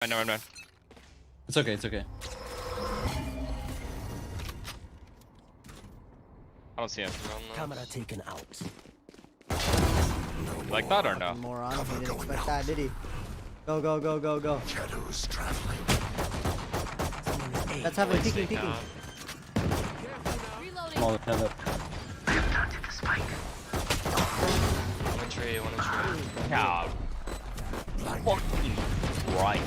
No. It's okay, it's okay. I don't see him. Camera taken out. Like that or no? Moron. He didn't expect that, did he? Go. Shadows traveling. Let's have a peeking. Small pivot. One in tree. Yeah. Fucking right.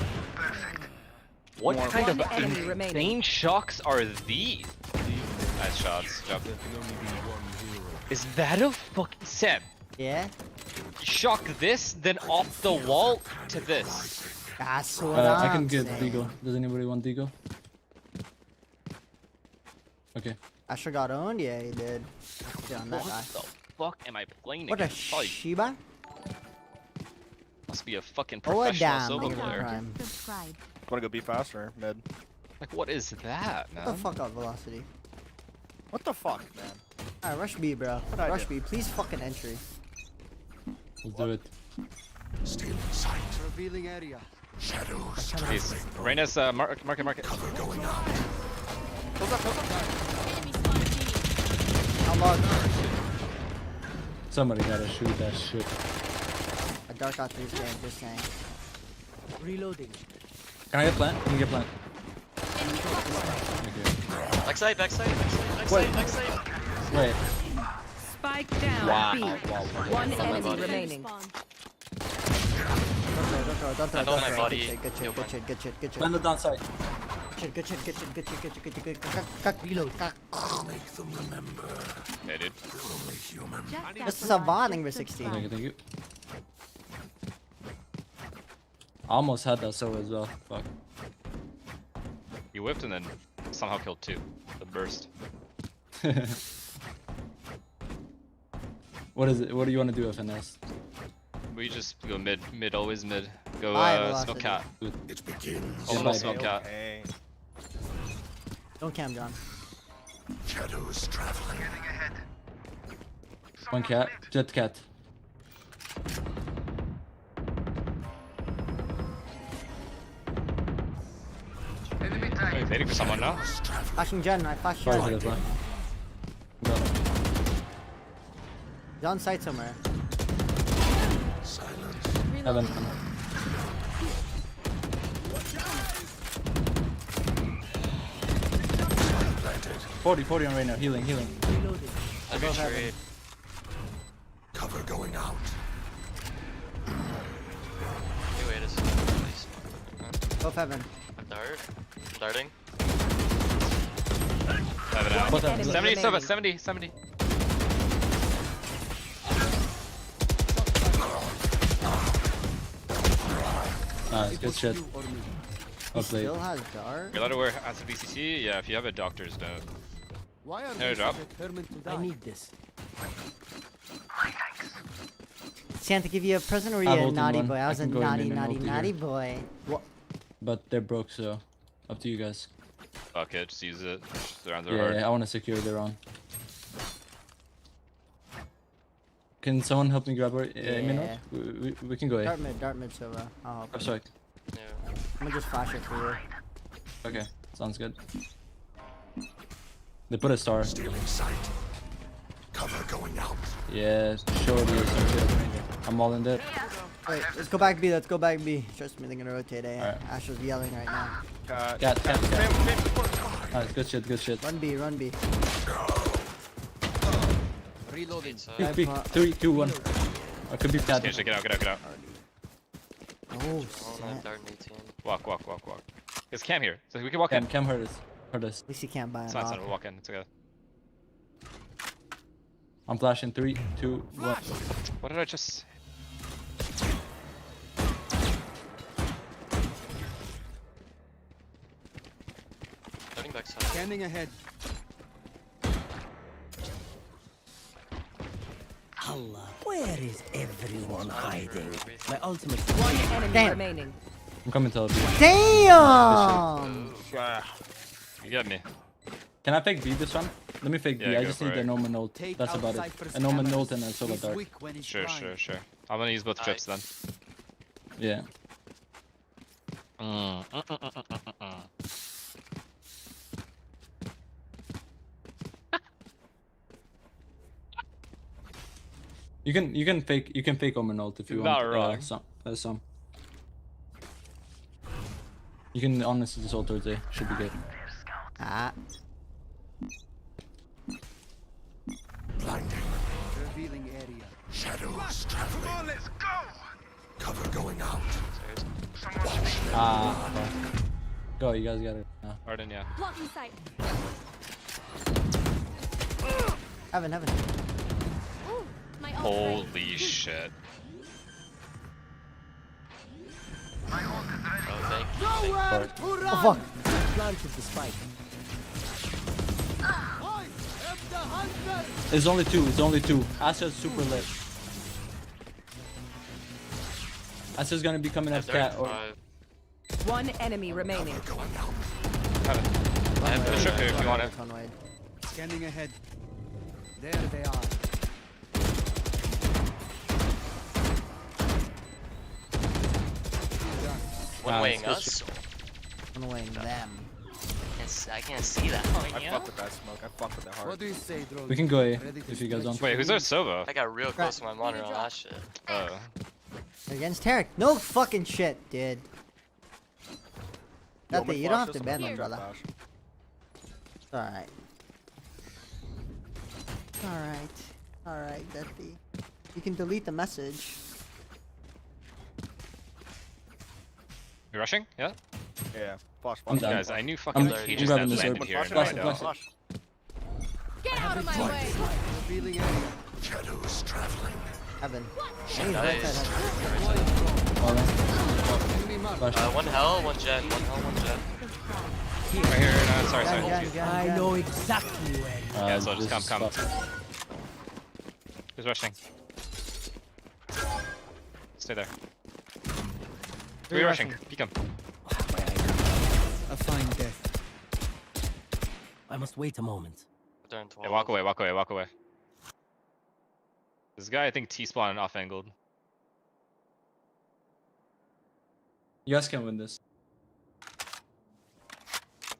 What kind of insane shocks are these? Nice shots. Jump. Is that a fucking Sam? Yeah? Shock this, then off the wall to this. That's what I I'm can get saying. Deagle. Does anybody want Deagle? Okay. Asher got owned? Yeah, he did. Get on that What guy. the fuck am I playing What a against? Probably Shiba? must be a fucking Oh, a professional damn. solo Look at player. Prime. Subscribe. Wanna go B fast or mid? Like, what is that, man? What the fuck up, Velocity? What the fuck, man? Alright, rush B, bro. What'd I Rush do? B. Please fucking entry. Let's do it. Still in sight. Revealing area. Shadows Jeez. traveling. Reyna's market. Cover going out. Enemy spotted. I'm logged. Somebody gotta shoot that shit. A dark out these games, just saying. Reloading. Can I get plant? Can you get plant? Enemy spotted. Okay. Backside. Wait. Spike down. Wow. B. One enemy remaining. Don't throw. I know my body. Good shit. Plant the downside. Good shit. Reload. Make them remember. Hey, dude. Only human. This is a VOD, number 16. Thank you. I almost had that so as well. Fuck. You whipped and then somehow killed two. The burst. What is it? What do you want to do, FNS? We just go mid, always mid. Go Velocity. smoke cat. It begins. Almost bye. smoke cat. Okay. Don't cam, John. Shadows traveling. One cat. Jet cat. Wait, waiting for someone now. Flashing Jen, I flash Sorry for Jen. the flash. Go. He's on site somewhere. Silence. Heaven. 40 on right now. Healing. Every tree. Cover going out. Hey, wait a second, please. Both heaven. I'm darting. Have it out. Both enemy have- 70, remaining. 70. Nice, good shit. Well played. Still has dark. You're allowed to wear as a BCC? Yeah, if you have a doctor's note. Why are Here, drop. determined to die? I need this. Santa give you a present or I you a voted naughty one. boy? I I was a can go in naughty and multi here. boy. What? But they're broke, so up to you guys. Fuck it, just use it. The rounds are hard. Yeah, I want to secure their own. Can someone help me grab our minute? We can go A. Dart mid, so I'll help. Oh, sorry. Yeah. I'm gonna just flash it for you. Okay, sounds good. They put a star. Still in sight. Cover going out. Yeah, shorty or some shit. I'm all in that. Wait, let's go back B. Trust me, they're gonna rotate A. Alright. Ash was yelling right now. Cat. Nice, good shit. Run B. Reloading. Peek. 3, 2, 1. I could be cat. Okay, get out. Oh, Oh, shit. I'm darting 18. Walk. There's Cam here, so we can walk in. Cam heard us. At least he can't buy It's an fine, off. we'll walk in. It's okay. I'm flashing 3, 2, 1. What did I just... Darting backside. Scanning ahead. Allah, where is everyone hiding? My ultimate. One enemy Damn. remaining. I'm coming to help you. Damn! You get me. Can I fake B this one? Let me fake B. Yeah, I go just for need it. an Omen ult. Take That's out about it. Cypher's An Omen cameras. ult and a solo He's dark. weak when he's Sure. blind. I'm gonna use both trips then. Yeah. You can fake Omen ult if you You're want. not wrong. Some. You can honestly just ult towards A. Should be good. Ah. Blinding. Revealing area. Shadows traveling. Come on, let's go. Cover going out. Ah. Fuck. Go, you guys got it. No. Arden, yeah. Blocking sight. Heaven. Ooh, my ult's ready. Holy shit. Oh fuck. Planted the spike. It's only two. Astra's super lit. Astra's gonna be coming at cat or One enemy remaining. Going out. I have the trip here if you want it. One wide. Scanning ahead. There they are. One weighing it's us? One away them. I can't see that. I fuck with that smoke. I fuck with that hard. What do you say, Drones? we can go A Ready to if you guys want. Wait, who's our Sova? I got real close to my monitor on that shit. Oh. Against Tarek. No fucking shit, dude. Nothing. You don't have to ban them, brother. It's alright. Alright, Deathy. You can delete the message. You rushing? Yeah? Yeah. Flash. I'm done. Guys, I knew fucking I'm cages grabbing that this landed herb. here. Flash and it I right know. now. Get out of my way. Revealing area. Shadows traveling. Heaven. Nice. Enemy mark. One hell, one jet. One hell, one jet. Right here, no, sorry. I know exactly where. Yeah, so just come. Who's rushing? Stay there. Three rushing. Peek him. A fine death. I must wait a moment. They're in 12. Yeah, walk away. This guy, I think T-spawn and off-angled. You guys can win this.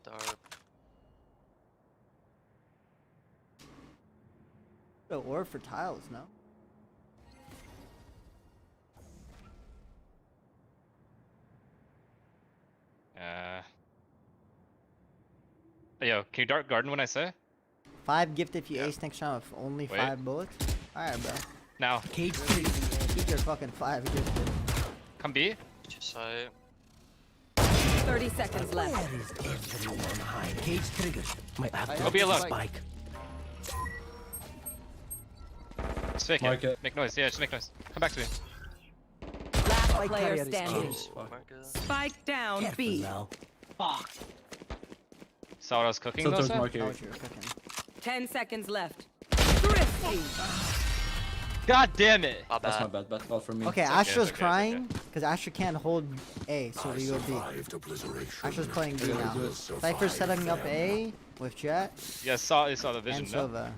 Dark. The orb for tiles, no? Yo, can you Dark Garden when I say? 5 gift if you Yeah. ace next round with only Wait. 5 bullets? Alright, bro. Now, Cage Keep your fucking 5 gifted. come B. Just sight. 30 seconds left. Where is everyone hiding? Cage triggered. Might have to Go be alone. spike. Just fake Mark it. it. Make noise. Yeah, just make noise. Come back to me. Last Spike player carrier is standing. close. Marcus. Spike down Careful B. now. Saw what I was cooking So though, towards Sam? Mark Know here. what you were cooking. 10 seconds left. Thrifty. God damn it! My That's my bad. bad all for me. Okay, okay, Astra's it's okay, crying because Astra can't hold A, so I we go B. survived obliteration. Astra's playing B Yeah, now. do it. Cypher's setting up A with Jet You guys saw the vision, and no? Sova.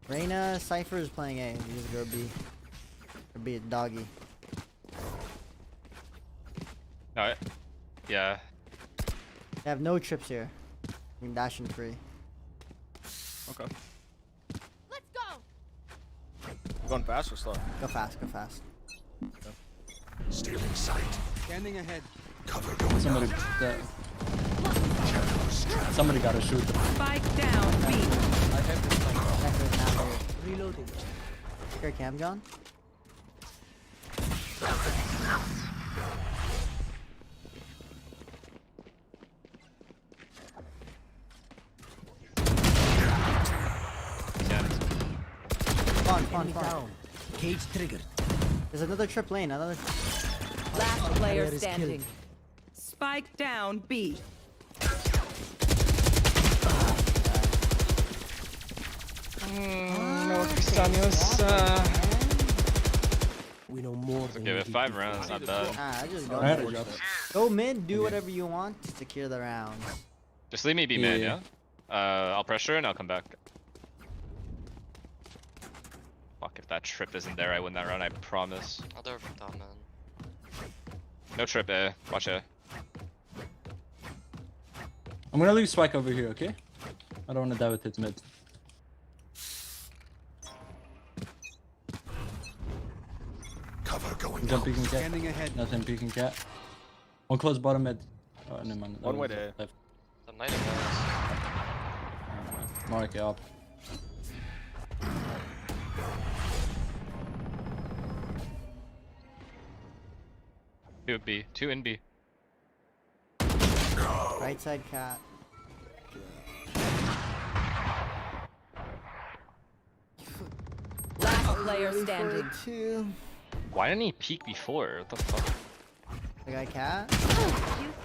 Reyna, Cypher is playing A. We just go B. Or B, doggy. No, yeah. They have no trips here. You can dash in free. Okay. Let's go. Going fast or slow? Go fast, go fast. Stealing sight. Scanning ahead. Cover going Somebody, out. that, Shadows traveling. somebody gotta shoot. Spike down B. Cypher's now here. Reloading. Here, Cam gone? Spawn. Enemy down. Cage triggered. There's another trip lane, another. Last player Player is standing. Spike down B. We know more than Give we it did 5 before. rounds, not bad. I just go. Alright, for it. drop. Go mid, do whatever you want to secure the round. Just leave me be mid, Yeah. yeah? I'll pressure and I'll come back. Fuck, if that trip isn't there, I win that round, I promise. I'll do it for top, man. No trip A. Watch A. I'm gonna leave Spike over here, okay? I don't wanna die with his mid. Cover going Jump out. peeking cat. Scanning ahead. Nothing peeking cat. One close bottom mid. Oh, never mind. One way to A. Left. The night of Mark it up. Two B. Two in B. Right side cat. Last player standing. 2. Why didn't he peek before? What the fuck? The guy cat.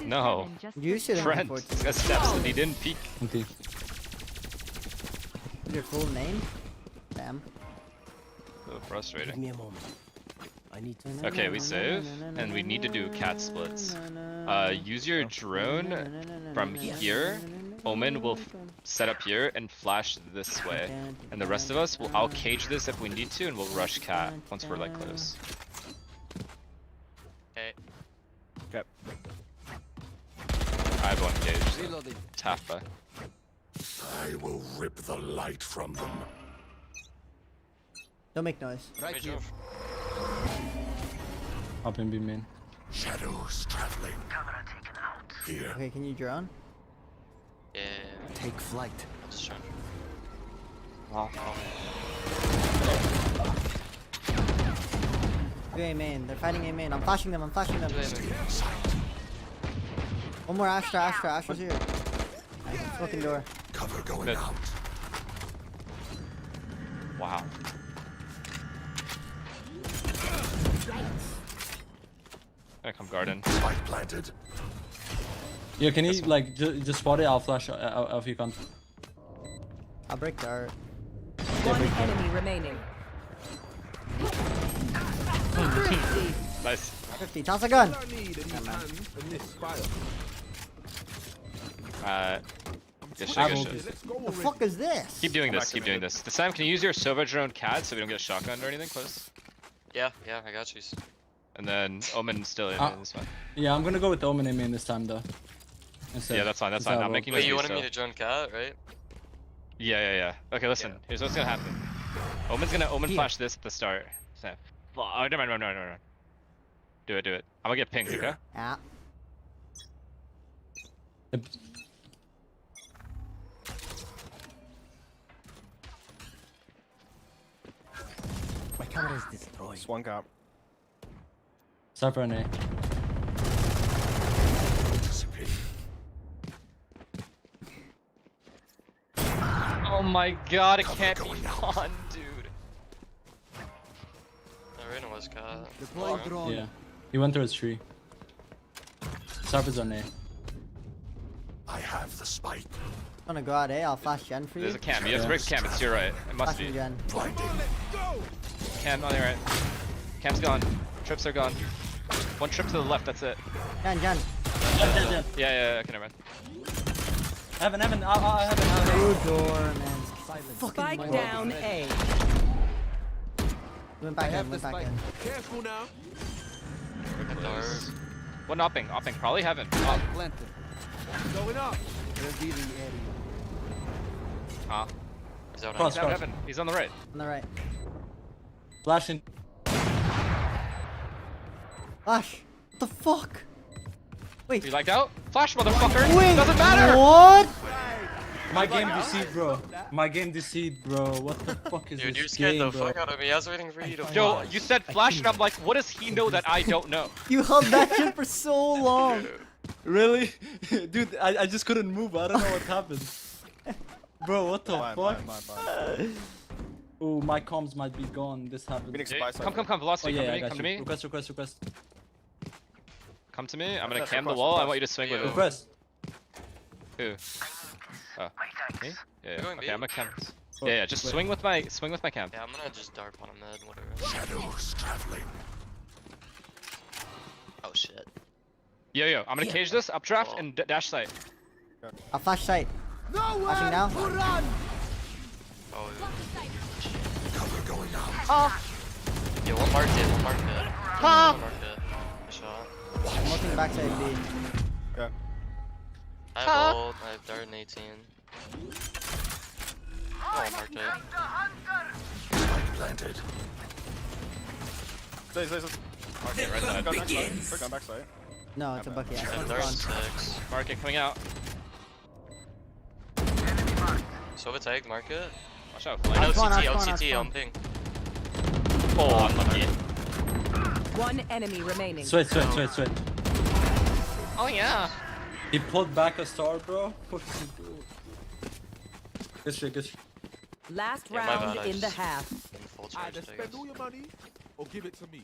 No. You should have Trent. been He's got steps and he didn't peek. Empty. Your full name? Damn. So Give frustrating. me a moment. I need to. Okay, we save, and we need to do cat splits. Use your drone from here. Omen will set up here and flash this way. And the rest of us, I'll cage this if we need to, and we'll rush cat once we're like close. Okay. Okay. I have one cage. Reloading. Tap by. I will rip the light from them. Don't make noise. Right Mid here. roof. Up in B main. Shadows traveling. Here. Okay, can you drone? Yeah. Take flight. I'm just trying. Do A main. They're fighting A main. I'm flashing them. I'm flashing them. One more Astra. Astra. Astra's here. Nice. Smoking door. Cover going Mid. out. Wow. Gonna come garden. Spike planted. Yeah, can you like just spot it? I'll flash if you can't. I'll break dart. One enemy remaining. Thrifty. Nice. 50. Toss a gun. Good shit, I good will shit. just- The fuck is this? Keep doing this, keep doing this. This time, can you use your Sova drone CAD so we don't get a shotgun or anything close? Yeah, I got you. And then Omen's still in, this one. Yeah, I'm gonna go with Omen in main this time though. Instead. Yeah, that's fine, that's Instead fine. of I'm making Wait, this you new wanted me so- to drone cat, right? Yeah. Okay, listen. Here's what's gonna happen. Omen's gonna Omen Here. flash this at the start. So, oh, never mind. Do it. I'm gonna get pinged, okay? Yeah. Yep. My camera is destroyed. Just one cop. Cypher and A. Disappear. Oh my god, it Cover can't be going out. on, dude. Arena was cat. Deploy drone. Yeah. He went through his tree. Cypher's on A. I have the spike. I'm gonna go out A. I'll flash Gen for you. There's a cam. You have to break the cam. It's to your right. It must Flashing be. Gen. Blinding. Cam on your right. Cam's gone. Trips are gone. One trip to the left, that's it. Gen. Yeah, okay, never mind. Heaven. I have it. Through door, man. Spike down A. Went back I in. have Went the back spike. in. Careful now. Close. One opping, probably heaven. Spike planted. Going up. Revealing area. Huh? He's out Cross. He's out heaven. He's on the right. On the right. Flashing. Flash. What the fuck? Wait. You lagged out? Flash, motherfucker! Wait. Doesn't matter! What? My game deceived, bro. My game deceived, bro. What the fuck is Dude, this you scared game, the bro? fuck out of me. I was waiting for you to Yo, flash. you said flash, and I'm like, what does he know that I don't know? You held that shit for so long. Really? Dude, I just couldn't move. I don't know what happened. Bro, what the fuck? Mine. Oh, my comms might be gone. This happened. Phoenix Yeah, spy come, side. Velocity, Oh yeah, I come got to me, you. come to me. Request. Come to me, I'm gonna Request, cam the request, wall, I request. want you to swing with it. Request. Who? Oh. Me? Yeah, You're going okay, B? I'm gonna cam. Yeah, just Wait. swing with my cam. Yeah, I'm gonna just dart on a mid, whatever. Shadows traveling. Oh shit. Yo, I'm gonna cage this, updraft, and dash sight. I'll flash sight. Flashing now. Oh, Cover going out. yeah, one marked it, one marked it. One marked it. Good shot. backside B. Okay. I have ult, I have dart and 18. Oh, I marked it. Spike planted. Stay. Okay, right side. Gun backside. Quick gun backside. No, it's a bucket. I Yeah, have smoke's dart gone. 6. Market coming out. So if tagged, mark it. Watch out, I flank. know spawn, CT, I'll out spawn, CT, I'll on ping. Oh, unlucky. One enemy remaining. Sweat. Oh yeah. He pulled back a star, bro. What is he doing? Good shit. Last Yeah, my round bad, I in the just- half. In full charge, I Spend guess. all your money or give it to me.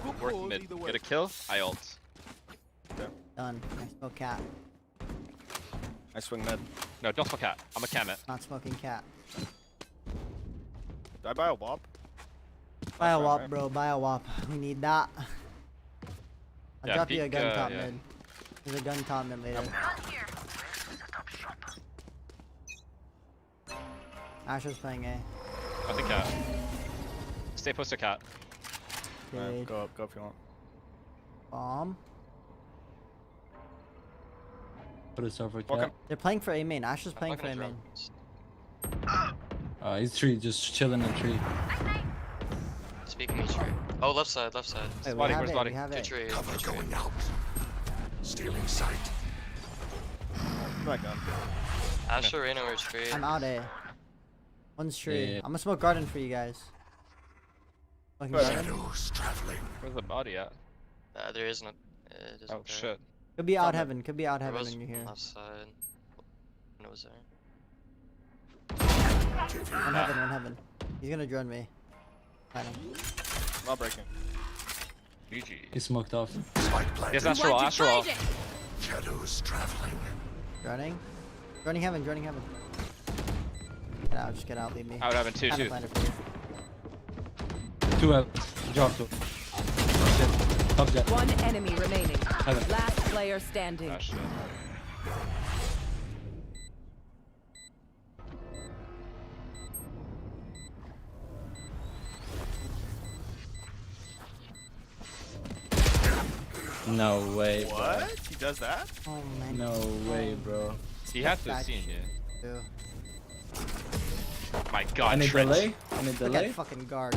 Good Work call mid. either way. Get a kill. I ult. Done. I smoke cat. I swing mid. No, don't smoke cat. I'm a cam it. Not smoking cat. Did I buy a wop? Buy a Last round, wop, right? bro. Buy a wop. We need that. I'll Yeah, drop you a peek, gun top yeah. mid. There's a gun top mid later. Asher's playing A. I think cat. Stay posted cat. Jade. Go up if you want. Bomb. Put a star for Welcome. cat. They're playing for A main. Asher's I'm playing not for A gonna main. drop. He's tree, just chilling in tree. Speaking me tree. Oh, left side. Wait, we Body, have where's it. body? We have Two it. tree, Cover two tree. going out. Stealing sight. My gun. Asher, Reyna, were tree. I'm out A. One's tree. Yeah. I'm gonna smoke garden for you guys. Smoking Go ahead. garden. Shadows traveling. Where's the body at? There isn't a. It isn't Oh there. shit. Could be out Summit. heaven. Could be out There heaven was when you're here. one left side. When it was there. One heaven. He's gonna drone me. Fight him. I'm not breaking. GG. He smoked off. Spike planted. Yes, Astral, Astral. Shadows traveling. Droning. Droning heaven. Get out. Just get out. Leave me. I would have been 2-2. Kinda planted for you. 2 out. Drop 2. Shit. Top jet. One enemy remaining. Heaven. Last player standing. Ah, shit. No way, bro. What? He does that? Oh man. No way, bro. He has to have Back seen you. Dude. My god, Any Trent. delay? Any Look delay? at fucking guard.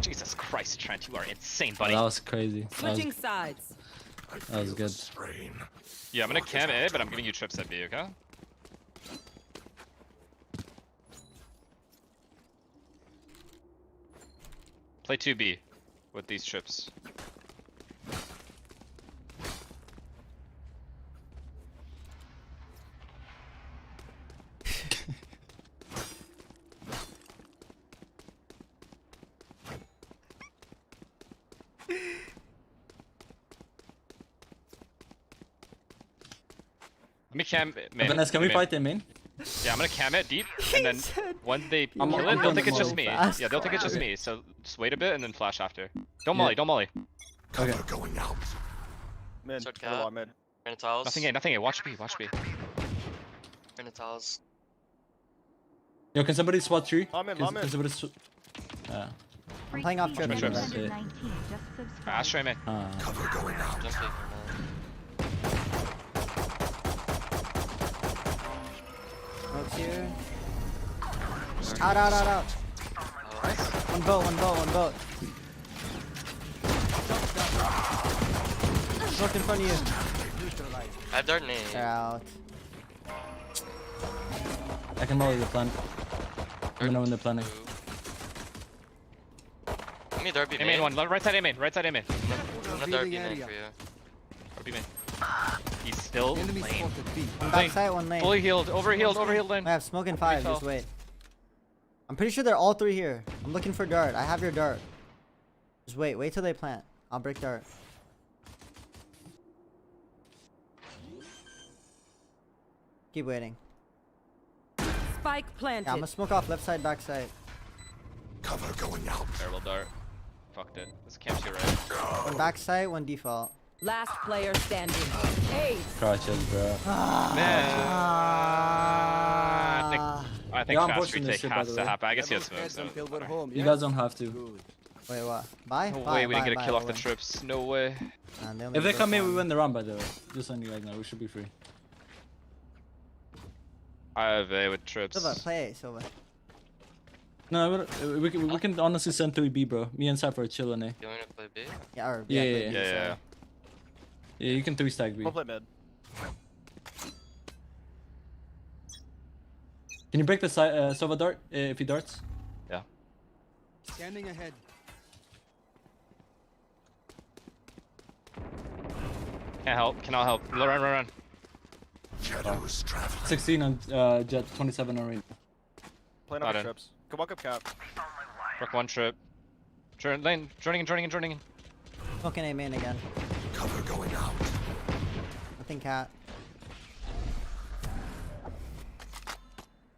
Jesus Christ, Trent, you are insane, Oh, buddy. that was crazy. Switching sides. I That was feel good. the strain. Yeah, I'm gonna cam A, but I'm giving you trips at B, okay? Play 2B with these trips. Let me cam main. Vanessa, can we main. fight them, man? Yeah, I'm gonna cam it deep, and then when they I'm kill it, they'll going think it's to just me. fast. Yeah, they'll think it's just me. So just wait a bit and then flash after. Don't molly, don't molly. Cover Okay. going out. Mid. Start Middle cat. wall, mid. Reyna tiles. Nothing A. Watch B, watch B. Reyna tiles. Yo, can somebody swat tree? Mom in, Can, mom in. can somebody I'm playing off trip. Sure, sure. Remember. Astray man. Cover going out. Just wait for Smokes here. Out. One boat. Smoke in front of you. I have dart nade. They're out. I can molly the plant. Let me know when they're planning. Give me dart B A main one. Right side A main. Right side A main. I'm gonna dart B main for you. Or B main. He's still lane. One backside, one lane. Fully healed. Overhealed lane. I have smoke in 5. fell. Just wait. I'm pretty sure they're all 3 here. I'm looking for dart. I have your dart. Just wait. Wait till they plant. I'll break dart. Keep waiting. Spike Yeah, I'm planted. gonna smoke off left side, back side. Cover going out. Terrible dart. Fucked it. This camp's here, right? One back side, one default. Last player standing. Ace. Crotches, bro. Man. I think Yeah, I'm fast pushing this retake shit, by has the to way. happen. I guess he has smokes, so. You guys don't have to. Wait, what? Bye? No Bye, way we didn't bye, get a bye, kill off all the in. trips. No way. Man, only If they broke come in, we one. win the round, by the way. Just letting you guys know, we should be free. I have A with trips. Silva, play A, Silva. No, we can honestly send 3B, bro. Me and Cypher are chilling, eh? You want to play B? Yeah, or Yeah, play yeah, B, Yeah, sorry. yeah. Yeah, you can 3-stack B. We'll play mid. Can you break the Sova dart if he darts? Yeah. Scanning ahead. Can't help. Cannot help. Run. Shadows traveling. 16 on Jet, 27 on Rain. Playing Not on the in. trips. Go walk up cap. Broke one trip. Lane. Joining in. Smoking A main again. Cover going out. Nothing cat.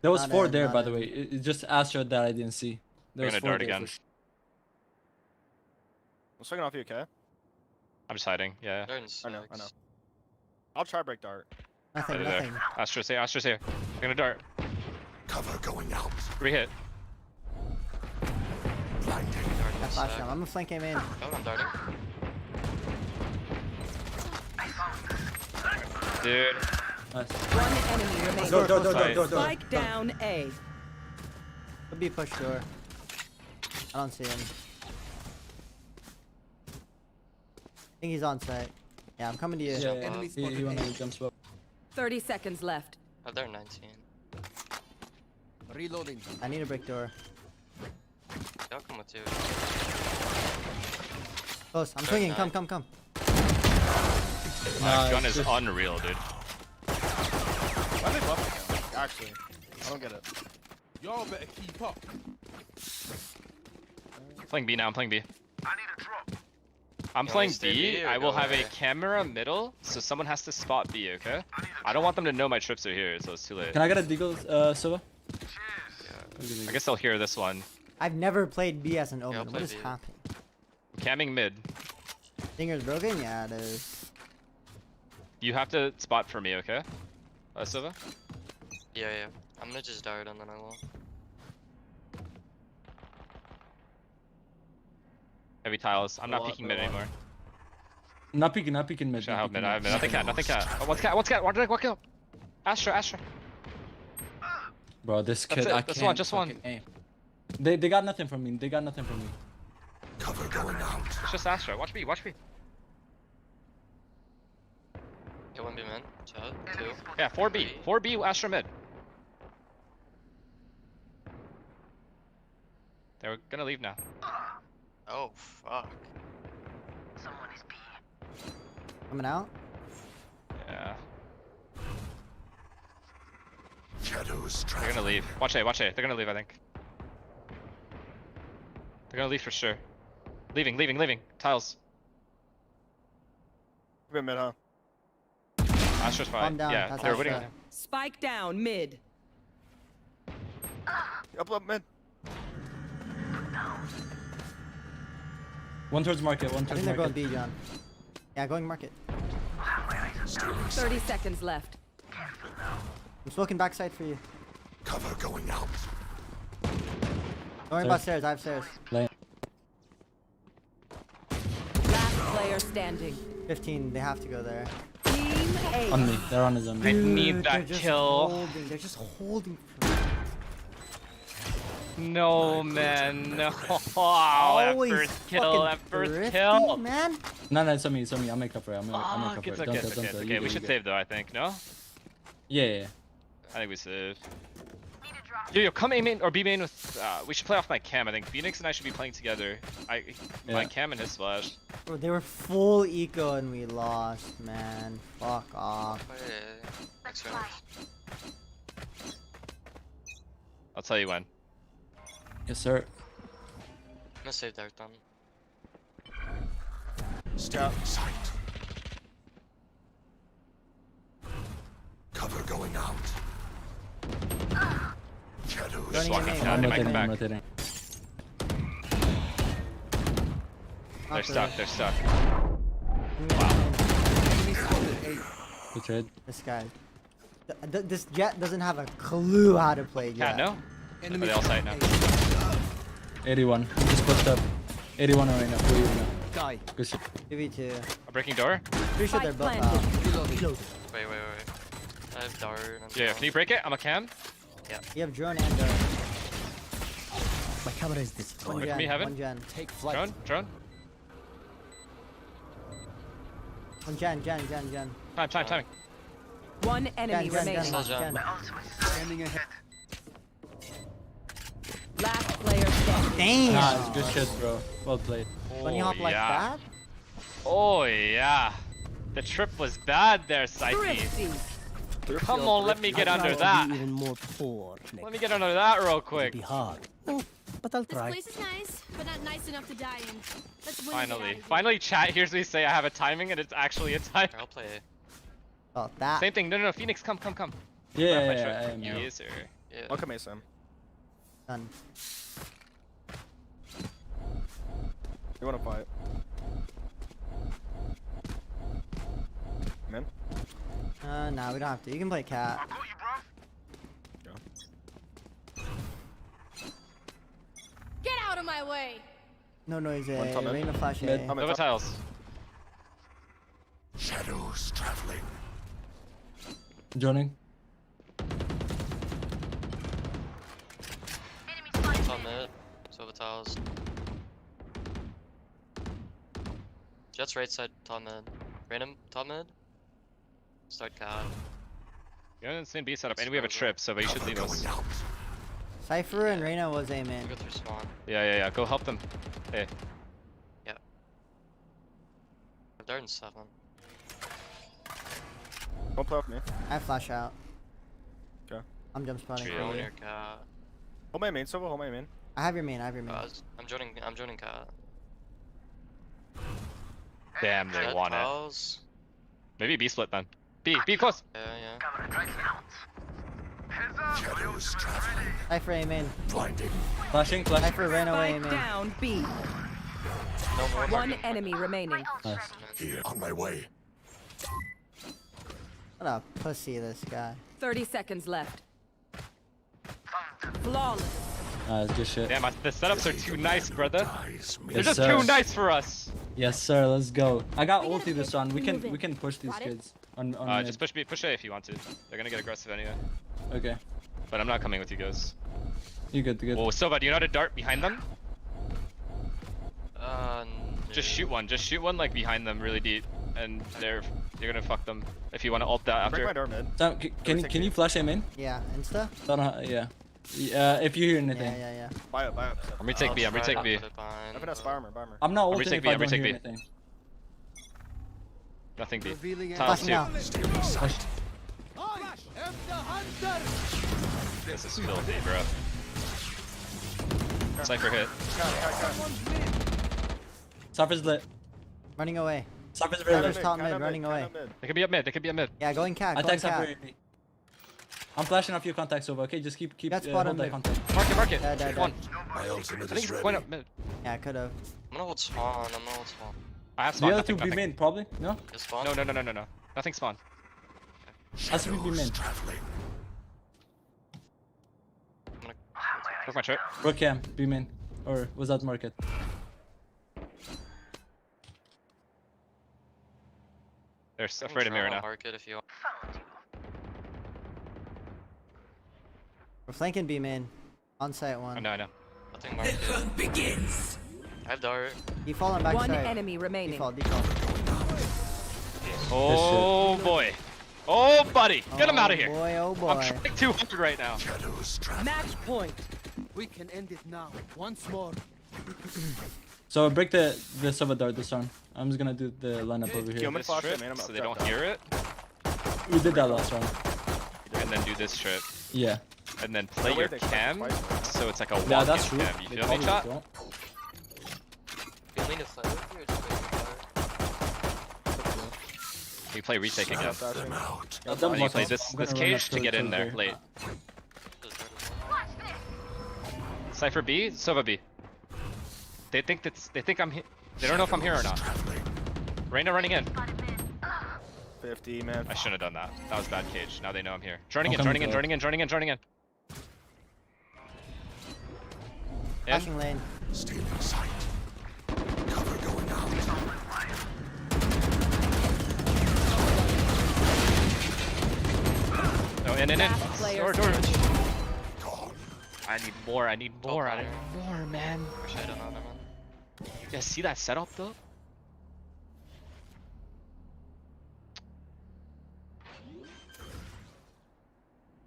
There was Not 4 in, there, not by the in. way. It's just Astra that I didn't see. There They're was gonna 4 dart there again. for sure. I'm swinging off you, okay? I'm just hiding. Yeah. They're in I know. stacks. I'll try break dart. Nothing, They're there. nothing. Astra's here. I'm gonna dart. Cover going out. 3 hit. Blinding. Darting I in flash stack. him. I'm gonna flank A main. Oh, I'm darting. Dude. Nice. One enemy remaining. Door. Spike down A. Could be push door. I don't see him. I think he's on site. Yeah, I'm coming to you. Yeah, Enemy he went on the jump spot. 30 seconds left. Oh, they're 19. Reloading. I need a brick door. They'll come with you. Close. I'm Third swinging. nine. Come. My gun it's is just- unreal, dude. Why are they buffing him? Actually, I don't get it. Y'all better keep up. I'm playing B now. I'm playing B. I'm playing stay B. B or I will go have a A? camera middle, so someone has to spot B, okay? I don't want them to know my trips are here, so it's too late. Can I get a deagle, Silva? I guess they'll hear this one. I've never played B as an I'll Omen. play What is B. happening? Camming mid. Finger's broken? Yeah, it is. You have to spot for me, okay? Silva? Yeah. I'm gonna just dart and then I will. Heavy tiles. I'm not Lot, peeking they're mid a lot. anymore. Not peeking mid. Should I have not mid? I peeking have mid. Nothing cat. Oh, what's cat? What kill? Astra. Bro, this That's kid, it. I Just can't one, just one. fucking aim. They got nothing from me. Cover going out. It's just Astra. Watch me. Get 1B man. Chat. 2. Yeah, 4B. 4B, Astra mid. They're gonna leave now. Oh, fuck. Coming out? Yeah. Shadows They're traveling. gonna leave. Watch A. They're gonna leave, I think. They're gonna leave for sure. Leaving. Tiles. We're mid, huh? Astra's fine. Calm down, Yeah, that's they're winning. Astra. Spike down mid. Up mid. One towards market, I think they're going market. B, John. Yeah, going market. 30 seconds left. I'm smoking backside for you. Cover going out. Don't worry about stairs. I have stairs. Lane. Last player standing. 15. They have to go there. Team A. On me, they're on his own. I need Dude, that they're just kill. Holding. They're just holding. No, man. No. That Always first kill. fucking That first thrifty, kill. man. No, it's on me. I'll make up for it. I'll make up Fuck, for it's it. okay. Don't It's tell, okay. you Okay, do, we you should do. save though, I think. No? Yeah. I think we save. Yo, come A main or B main with. We should play off my cam. I think Phoenix and I should be playing together. My Yeah. cam and his flash. Bro, they were full eco and we lost, man. Fuck off. Oh, yeah. Next round. I'll tell you when. Yes, sir. I'm gonna save dart then. Stay in sight. Cover going out. Shadows Running in walking A, down. They might come back. rotating. They're stuck. They're stuck. Good trade. This guy. This Jet doesn't have a clue how to play Cat, Jet. no? Are they all sight now? 81. Just pushed up. 81 right now. For you now. Die. Good shit. 2v2. I'm breaking door. Pretty sure they're Spike both out. planted. Wait. I have dart. And Yeah, can you break it? I'm a cam. You have drone and dart. My camera is One destroyed. gen. me, Heaven. One gen. Take flight. Drone. One gen. Timing. One enemy Gen. remaining. Still gen. Standing ahead. Last player standing. Damn. Nice. Good shit, bro. Well played. Bunny hop like that? Oh yeah. The trip was bad there, Psyche. Thrifty. Come on, let me get I'll under try to that. be even more poor next. Let me get under that real It'll quick. be hard. But I'll This try. place is nice, but not nice enough to die in. Let's win and get out of here. Finally, chat hears me say I have a timing and it's actually a time. I'll play. Oh, that. Same thing. No. Phoenix, come. Yeah, My yeah, trip. I am. Yeah. Yes, sir. Yeah. Welcome, Sam. Done. You wanna fight? Man? Nah, we don't have to. You can play cat. Get out of my way! No noise. One top mid. Rain flash. Mid. A. I'm Nova tiles. Shadows traveling. Joining. Top mid. Silver tiles. Jet's right side. Top mid. Random. Top mid. Start cat. You're in the same B setup, and we have a trip, so you should leave us. Going out. Cypher and Reyna was A man. Go through spawn. Yeah. Go help them. Hey. I've dart in 7. Don't play off me. I flash out. Okay. I'm jump spotting Trio for Go you. near cat. Hold my main, Silva, hold my main. I have your main. I'm joining cat. Damn, they Jet want it. tiles. Maybe B split then. B close. Yeah. Shadows traveling. Cypher A main. Blinding. Flashing. Cypher ran away A Spike main. down B. No more. One enemy remaining. Nice. Here on my way. What a pussy this guy. 30 seconds left. Flawless. Nice. Good shit. Damn, the setups are too nice, brother. Dies me. They're Yes, just sir. too nice for us. Yes, sir. Let's go. I got We gotta ulti this get round. We moving. can push these Got it? kids. On Just push A if you want to. They're gonna get aggressive anyway. Okay. But I'm not coming with you guys. You good? You good? Oh, Silva, do you know how to dart behind them? Just No. shoot one. Just shoot one like behind them really deep, and you're gonna fuck them if you want to ult that Break my after. door mid. Sam, can you flash him in? Yeah. Insta. Don't know. Yeah. If you hear anything. Yeah. Buy up. I'm retake B. I'm retake B. I have spy armor, buy armor. I'm not I'm ulting retake if B, I I'm don't retake hear B. anything. Nothing B. Revealing Tiles Flashing 2. now. Stealing sight. This is filthy, bro. Cypher hit. Cypher's lit. Running away. Cypher's very Cypher's lit. top mid, running away. They could be up mid. They could be up mid. Yeah, going cat. I Going text Cypher. cat. I'm flashing off your contacts over. Okay, just keep That's spot hold on that mid. contact. Mark it. Dead. One. My ultimate I think is he's going ready. up mid. Yeah, could have. I'm gonna hold spawn. I have The spawn. other two Nothing. be main probably. No. Just spawn. No. Nothing spawn. Has to be main. Shadows traveling. Took my trip. Brook cam. Be main. Or was that market? They're I can afraid of me draw right on now. Market if you want. We're flanking B main. On site I one. know. I think market. Begins. I have dart. Default and One backside. enemy remaining. Default. Oh boy. Oh buddy. Get him out of here. Oh boy. I'm trying 200 right now. Shadows traveling. Match point. We can end it now. Once more. So break the silver dart this round. I'm just gonna do the lineup over here. Human This flash, trip, man, I'm so up, they drop don't down. hear it, We did that last round. and then do this trip, Yeah. and then play No way your they cam, twice. so it's like a Yeah, walk-in that's true. cam. You They feel me, probably chat? don't. You lean to play with you or just wait for dart? We play retake again. Snuff them out. I've And done you most play of them. this I'm gonna run cage up to get in there there. late. Just dart as well. Cypher B, Sova B. They think I'm here. They don't know if I'm here or not. Traveling. Reyna running in. 50, man. I shouldn't have done that. That was bad cage. Now they know I'm here. Joining I'm in. coming to In. Flashing lane. Stealing sight. In. Last player Door. standing. I need more, I need more, Oh, man. Wish I don't know, man. You guys see that setup though?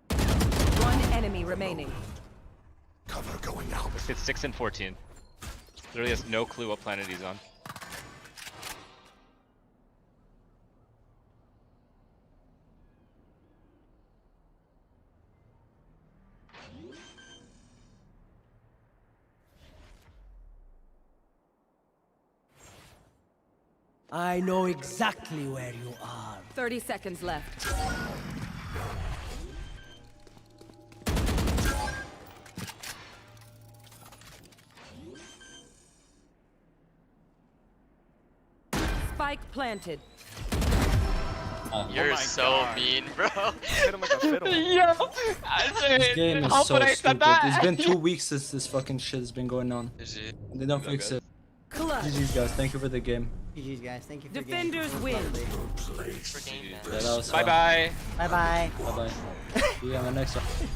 One enemy remaining. Cover going out. It's 6 and 14. Literally has no clue what planet he's on. I know exactly where you are. 30 seconds left. Spike planted. You're so mean, bro. Hit him like a fiddle. This game is so stupid. It's been 2 weeks since this fucking shit has been going on. They don't fix it. Clutch. GG's guys, thank you for the game. GG's guys, thank you for Defenders game. win. For game, man. Yeah, that was Bye fun. bye. Bye bye. Bye bye. See you on the next one.